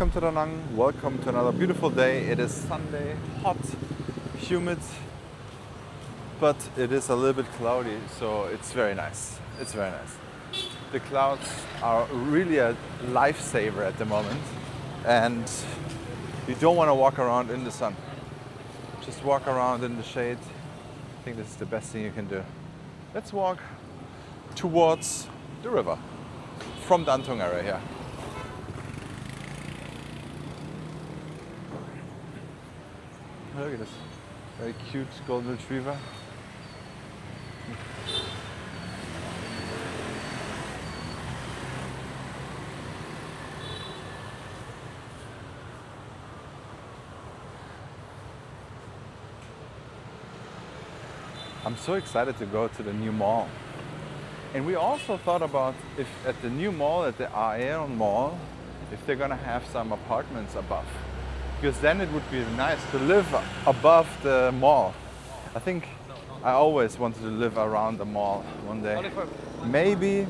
welcome to Da Nang. Welcome to another beautiful day. It is Sunday, hot, humid, but it is a little bit cloudy, so it's very nice. It's very nice. The clouds are really a lifesaver at the moment, and you don't want to walk around in the sun. Just walk around in the shade. I think this is the best thing you can do. Let's walk towards the river from the Antung area here. Look at this very cute golden retriever. I'm so excited to go to the new mall. And we also thought about if at the new mall, at the Aeon Mall, if they're gonna have some apartments above. Because then it would be nice to live above the mall. I think I always wanted to live around the mall one day. Maybe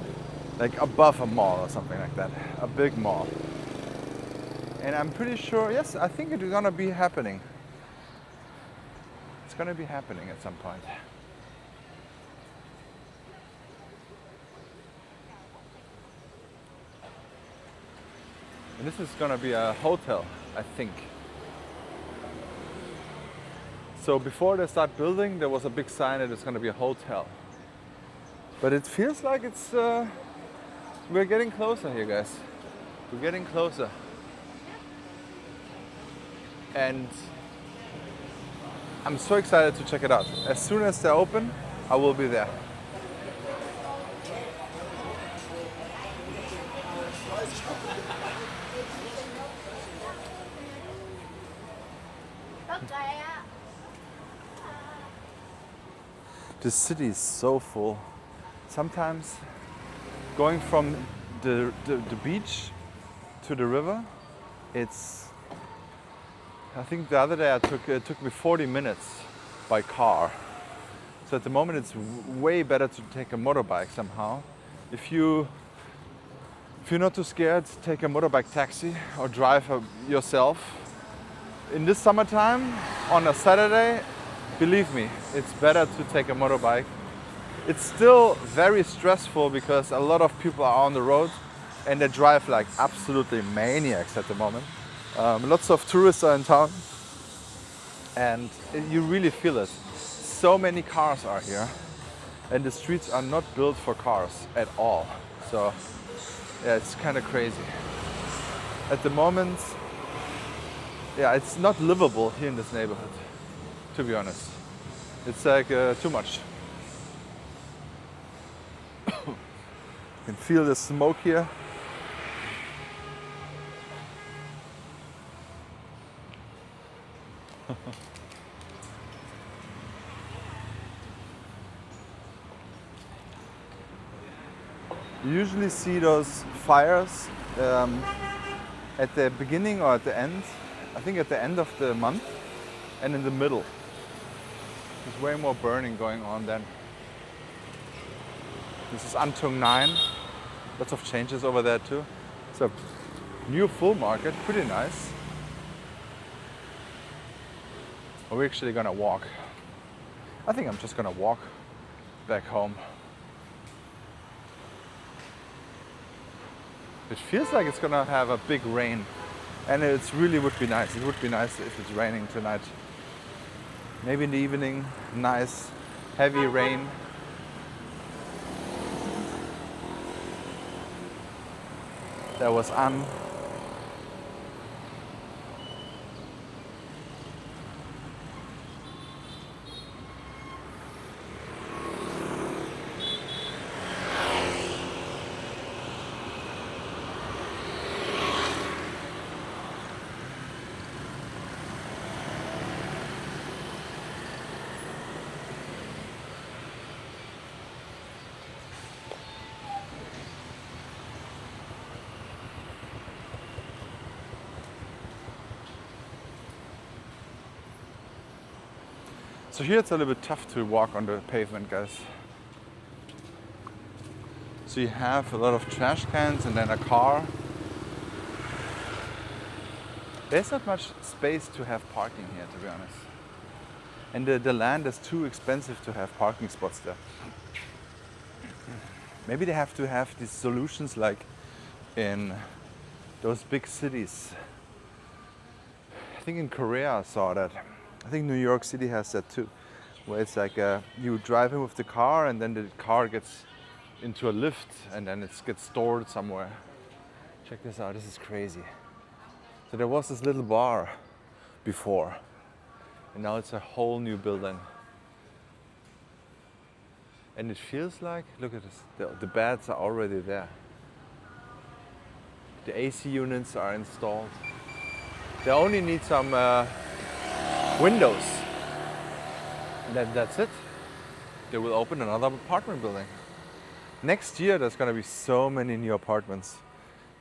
like above a mall or something like that, a big mall. And I'm pretty sure, yes, I think it's gonna be happening. It's gonna be happening at some point. And this is gonna be a hotel, I think. So before they start building, there was a big sign that it's going to be a hotel. But it feels like it's, we're getting closer here, guys. We're getting closer. And I'm so excited to check it out. As soon as they're open, I will be there. The city is so full. Sometimes going from the beach to the river, I think the other day it took me 40 minutes by car. So at the moment it's way better to take a motorbike somehow. If you're not too scared, take a motorbike taxi or drive yourself. In this summertime, on a Saturday, believe me, it's better to take a motorbike. It's still very stressful because a lot of people are on the road and they drive like absolutely maniacs at the moment. Lots of tourists are in town and you really feel it. So many cars are here and the streets are not built for cars at all. So yeah, it's kind of crazy. At the moment, yeah, it's not livable here in this neighborhood, to be honest. It's like too much. You can feel the smoke here. You usually see those fires at the beginning or at the end. I think at the end of the month and in the middle. There's way more burning going on then. This is Antung 9. Lots of changes over there too. It's a new full market, pretty nice. Are we actually gonna walk? I think I'm just gonna walk back home. It feels like it's gonna have a big rain. And it really would be nice. It would be nice if it's raining tonight. Maybe in the evening, nice, heavy rain. There was Anne. So here it's a little bit tough to walk on the pavement, guys. So you have a lot of trash cans and then a car. There's not much space to have parking here, to be honest. And the land is too expensive to have parking spots there. Maybe they have to have these solutions like in those big cities. I think in Korea I saw that. I think New York City has that too, where it's like you drive in with the car and then the car gets into a lift and then it gets stored somewhere. Check this out, this is crazy. So there was this little bar before and now it's a whole new building. And it feels like, look at this, the beds are already there. The AC units are installed. They only need some windows. And then that's it. They will open another apartment building. Next year there's gonna be so many new apartments.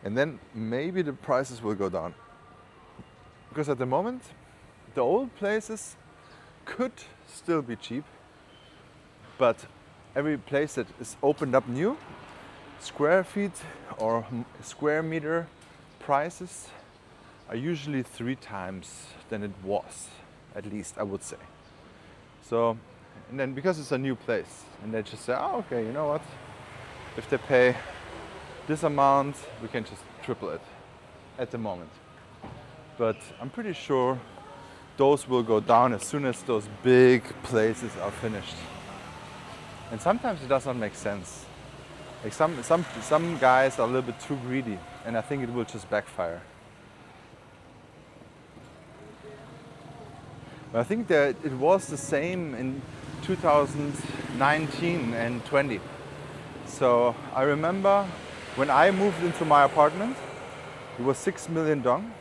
And then maybe the prices will go down. Because at the moment, the old places could still be cheap, but every place that is opened up new, square feet or square meter prices are usually 3 times than it was, at least I would say. So, and then because it's a new place, and they just say, oh, okay, you know what? If they pay this amount, we can just triple it at the moment. But I'm pretty sure those will go down as soon as those big places are finished. And sometimes it does not make sense. Like some guys are a little bit too greedy, and I think it will just backfire. But I think that it was the same in 2019 and 20. So I remember when I moved into my apartment, it was 6 million dong.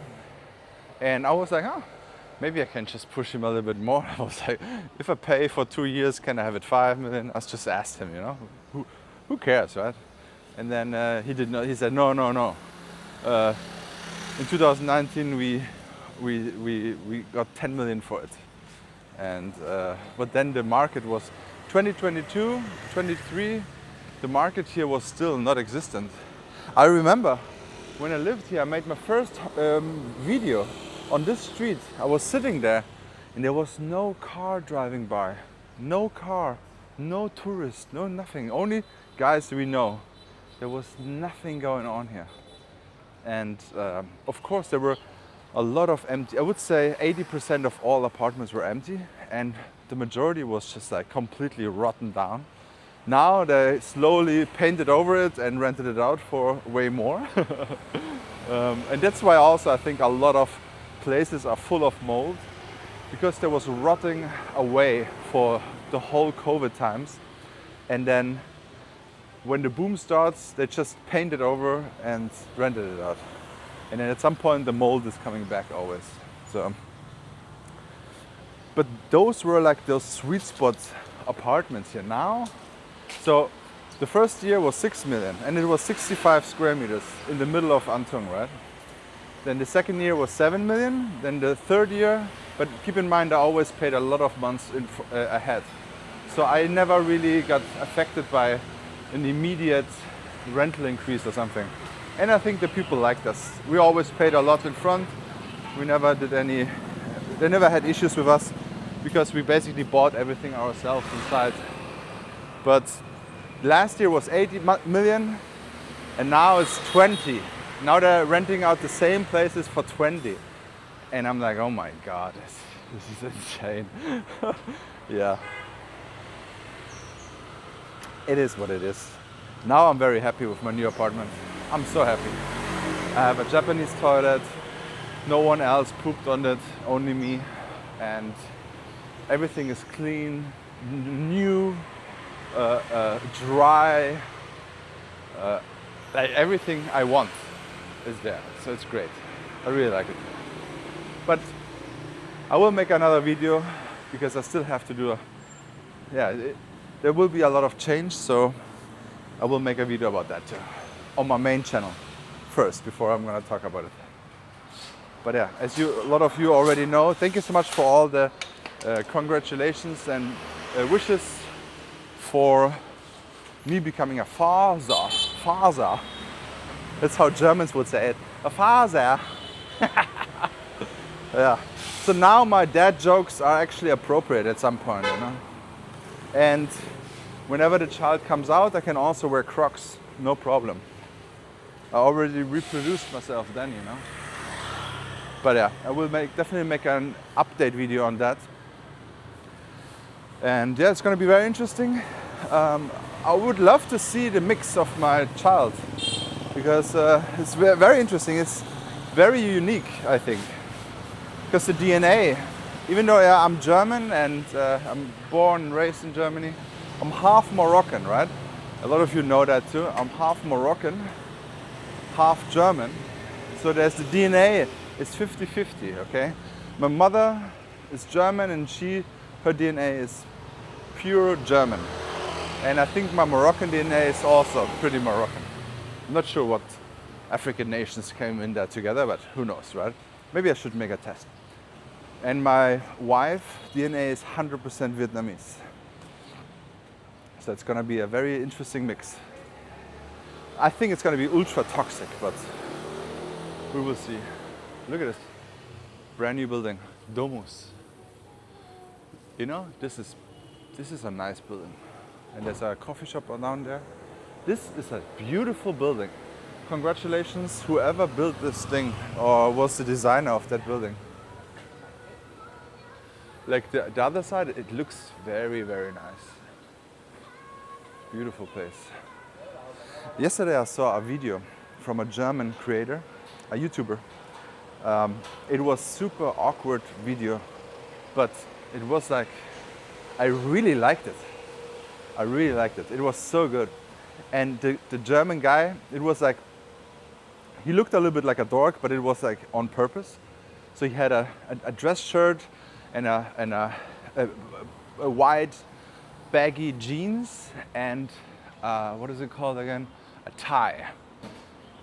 And I was like, oh, maybe I can just push him a little bit more. I was like, if I pay for 2 years, can I have it 5 million? I just asked him, you know, who cares, right? And then he did not. He said, no. In 2019, we got 10 million for it. And but then the market was 2022, 23. The market here was still not existent. I remember when I lived here, I made my first video on this street. I was sitting there and there was no car driving by. No car, no tourists, no nothing. Only guys we know. There was nothing going on here. And of course there were a lot of empty, I would say 80% of all apartments were empty and the majority was just like completely rotten down. Now they slowly painted over it and rented it out for way more. And that's why also I think a lot of places are full of mold, because there was rotting away for the whole COVID times. And then when the boom starts, they just paint it over and rented it out. And then at some point the mold is coming back always. So, but those were like those sweet spot apartments here now. So the first year was 6 million and it was 65 square meters in the middle of Antung, right? Then the second year was 7 million. Then the third year, but keep in mind I always paid a lot of months ahead. So I never really got affected by an immediate rental increase or something. And I think the people liked us. We always paid a lot in front. We never did any, they never had issues with us because we basically bought everything ourselves inside. But last year was 80 million and now it's 20. Now they're renting out the same places for 20. And I'm like, oh my God, this is insane. Yeah. It is what it is. Now I'm very happy with my new apartment. I'm so happy. I have a Japanese toilet. No one else pooped on it, only me. And everything is clean, new, dry. Like everything I want is there. So it's great. I really like it. But I will make another video because I still have to do there will be a lot of change, so I will make a video about that too on my main channel first before I'm gonna talk about it. But yeah, as a lot of you already know, thank you so much for all the congratulations and wishes for me becoming a father. Father. That's how Germans would say it. A father. Yeah. So now my dad jokes are actually appropriate at some point, you know. And whenever the child comes out, I can also wear Crocs, no problem. I already reproduced myself then, you know. But yeah, I will definitely make an update video on that. And yeah, it's going to be very interesting. I would love to see the mix of my child because it's very interesting. It's very unique, I think. Because the DNA, even though I'm German and I'm born and raised in Germany, I'm half Moroccan, right? A lot of you know that too. I'm half Moroccan, half German. So there's the DNA, it's 50-50, okay? My mother is German and her DNA is pure German. And I think my Moroccan DNA is also pretty Moroccan. I'm not sure what African nations came in there together, but who knows, right? Maybe I should make a test. And my wife DNA is 100% Vietnamese. So it's gonna be a very interesting mix. I think it's gonna be ultra toxic, but we will see. Look at this, brand new building, Domus. You know, this is a nice building. And there's a coffee shop down there. This is a beautiful building. Congratulations, whoever built this thing or was the designer of that building. Like the other side, it looks very, very nice. Beautiful place. Yesterday I saw a video from a German creator, a YouTuber. It was super awkward video, but it was like, I really liked it. I really liked it. It was so good. And the German guy, it was like, he looked a little bit like a dork, but it was like on purpose. So he had a dress shirt and a wide baggy jeans and what is it called again? A tie.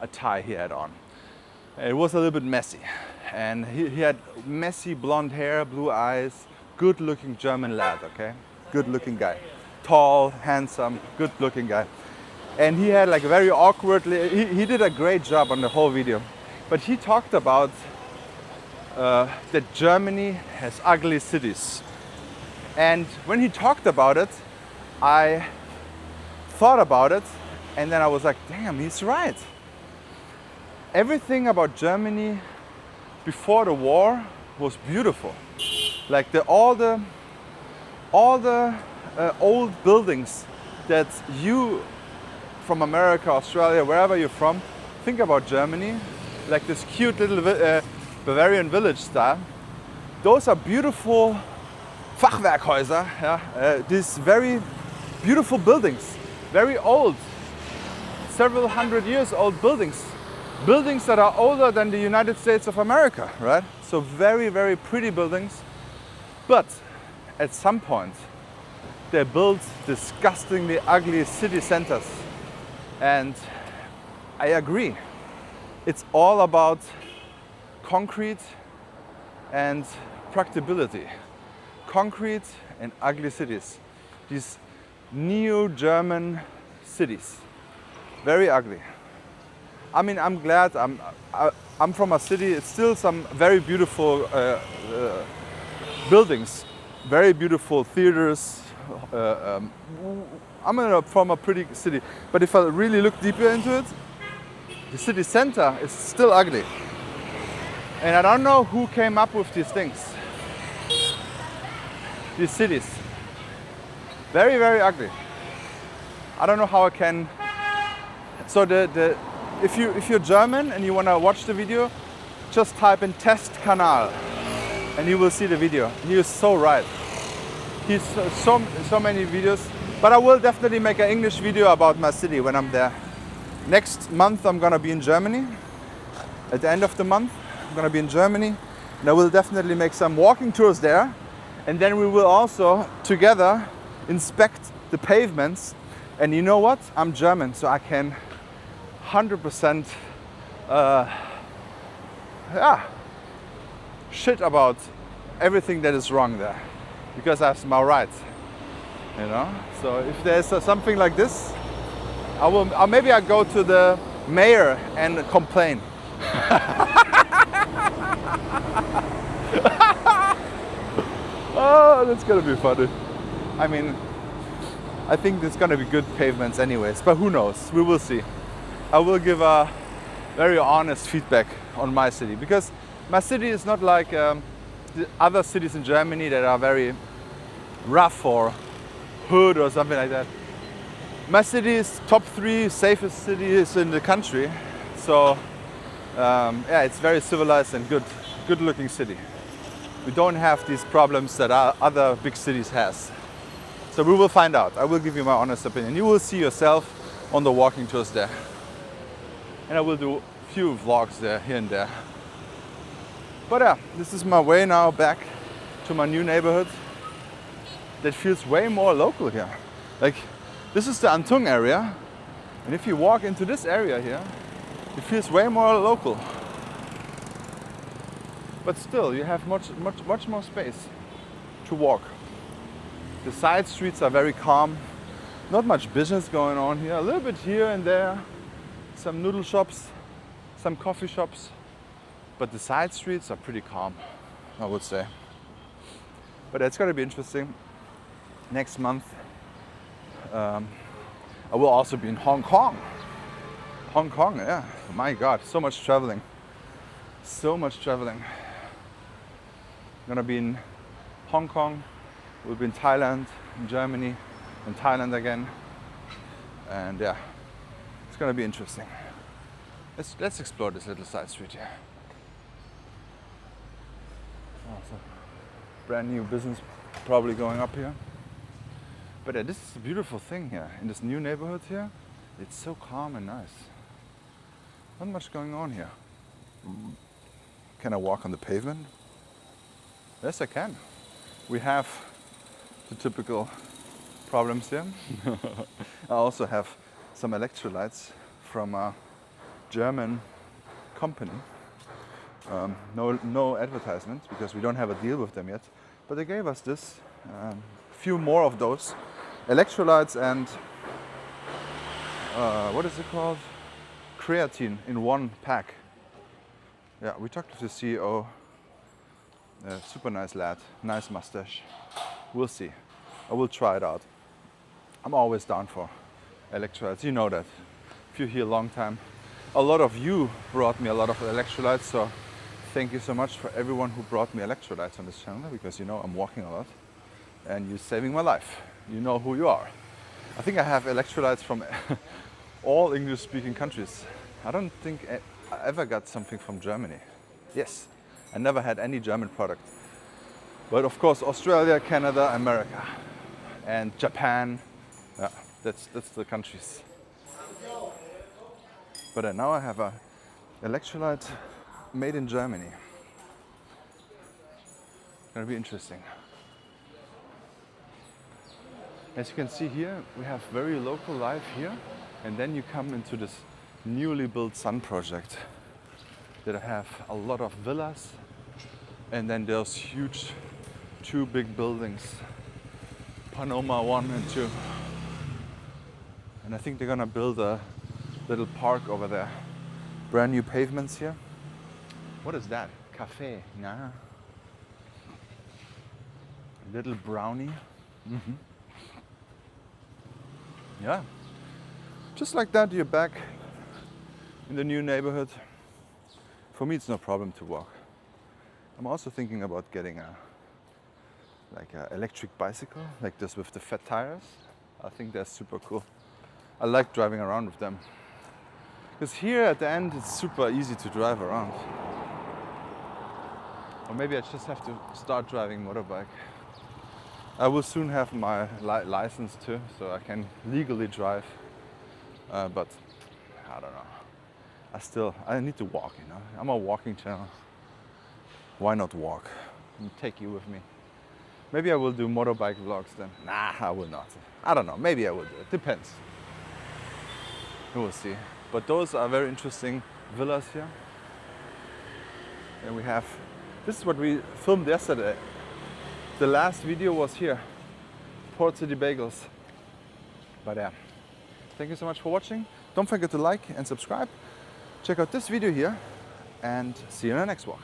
A tie he had on. And it was a little bit messy. And he had messy blonde hair, blue eyes, good looking German lad, okay? Good looking guy. Tall, handsome, good looking guy. And he had like a very awkwardly, he did a great job on the whole video. But he talked about that Germany has ugly cities. And when he talked about it, I thought about it and then I was like, damn, he's right. Everything about Germany before the war was beautiful. Like all the old buildings that you from America, Australia, wherever you're from, think about Germany, like this cute little Bavarian village style. Those are beautiful Fachwerkhäuser, yeah? These very beautiful buildings, very old, several hundred years old buildings. Buildings that are older than the United States of America, right? So very, very pretty buildings. But at some point, they built disgustingly ugly city centers. And I agree. It's all about concrete and practicability. Concrete and ugly cities. These neo-German cities. Very ugly. I mean, I'm glad I'm from a city. It's still some very beautiful buildings, very beautiful theaters. I'm from a pretty city, but if I really look deeper into it, the city center is still ugly. And I don't know who came up with these things. These cities. Very, very ugly. I don't know how I can. So if you're German and you want to watch the video, just type in Test Kanal and you will see the video. He is so right. He's so many videos. But I will definitely make an English video about my city when I'm there. Next month I'm gonna be in Germany. At the end of the month I'm gonna be in Germany and I will definitely make some walking tours there. And then we will also together inspect the pavements. And you know what? I'm German, so I can 100% shit about everything that is wrong there, because I have my rights, you know. So if there's something like this, maybe I go to the mayor and complain. That's gonna be funny. I mean, I think there's gonna be good pavements anyways, but who knows? We will see. I will give a very honest feedback on my city, because my city is not like the other cities in Germany that are very rough or hood or something like that. My city is top 3 safest cities in the country, so yeah, it's very civilized and good looking city. We don't have these problems that other big cities has. So we will find out. I will give you my honest opinion. You will see yourself on the walking tours there. And I will do a few vlogs there, here and there. But yeah, this is my way now back to my new neighborhood. That feels way more local here. Like, this is the Antung area. And if you walk into this area here, it feels way more local. But still, you have much more space to walk. The side streets are very calm. Not much business going on here. A little bit here and there. Some noodle shops, some coffee shops. But the side streets are pretty calm, I would say. But it's going to be interesting. Next month, I will also be in Hong Kong. Hong Kong, yeah. My God, so much traveling. So much traveling. I'm gonna be in Hong Kong, we'll be in Thailand, in Germany, and Thailand again. And yeah, it's gonna be interesting. Let's explore this little side street here. Oh, so brand new business probably going up here. But yeah, this is a beautiful thing here. In this new neighborhood here, it's so calm and nice. Not much going on here. Can I walk on the pavement? Yes, I can. We have the typical problems here. I also have some electrolytes from a German company. No advertisements, because we don't have a deal with them yet. But they gave us this, few more of those electrolytes and what is it called? Creatine in one pack. Yeah, we talked to the CEO. Super nice lad, nice mustache. We'll see. I will try it out. I'm always down for electrolytes. You know that. If you're here a long time, a lot of you brought me a lot of electrolytes. So thank you so much for everyone who brought me electrolytes on this channel, because you know I'm walking a lot and you're saving my life. You know who you are. I think I have electrolytes from all English-speaking countries. I don't think I ever got something from Germany. Yes, I never had any German product. But of course, Australia, Canada, America, and Japan. Yeah, that's the countries. But now I have a electrolyte made in Germany. Gonna be interesting. As you can see here, we have very local life here, and then you come into this newly built sun project that have a lot of villas, and then there's huge 2 big buildings, Panoma 1 and 2. And I think they're gonna build a little park over there. Brand new pavements here. What is that? Cafe? Nah. A little brownie. Mm-hmm. Yeah. Just like that, you're back in the new neighborhood. For me, it's no problem to walk. I'm also thinking about getting a electric bicycle, like this with the fat tires. I think that's super cool. I like driving around with them. Because here at the end, it's super easy to drive around. Or maybe I just have to start driving motorbike. I will soon have my license too, so I can legally drive. But I don't know. I need to walk, you know. I'm a walking channel. Why not walk? And take you with me. Maybe I will do motorbike vlogs then. Nah, I will not. I don't know. Maybe I will do it. Depends. We will see. But those are very interesting villas here. And we have, this is what we filmed yesterday. The last video was here, Port City Bagels. But yeah, thank you so much for watching. Don't forget to like and subscribe. Check out this video here and see you in the next walk.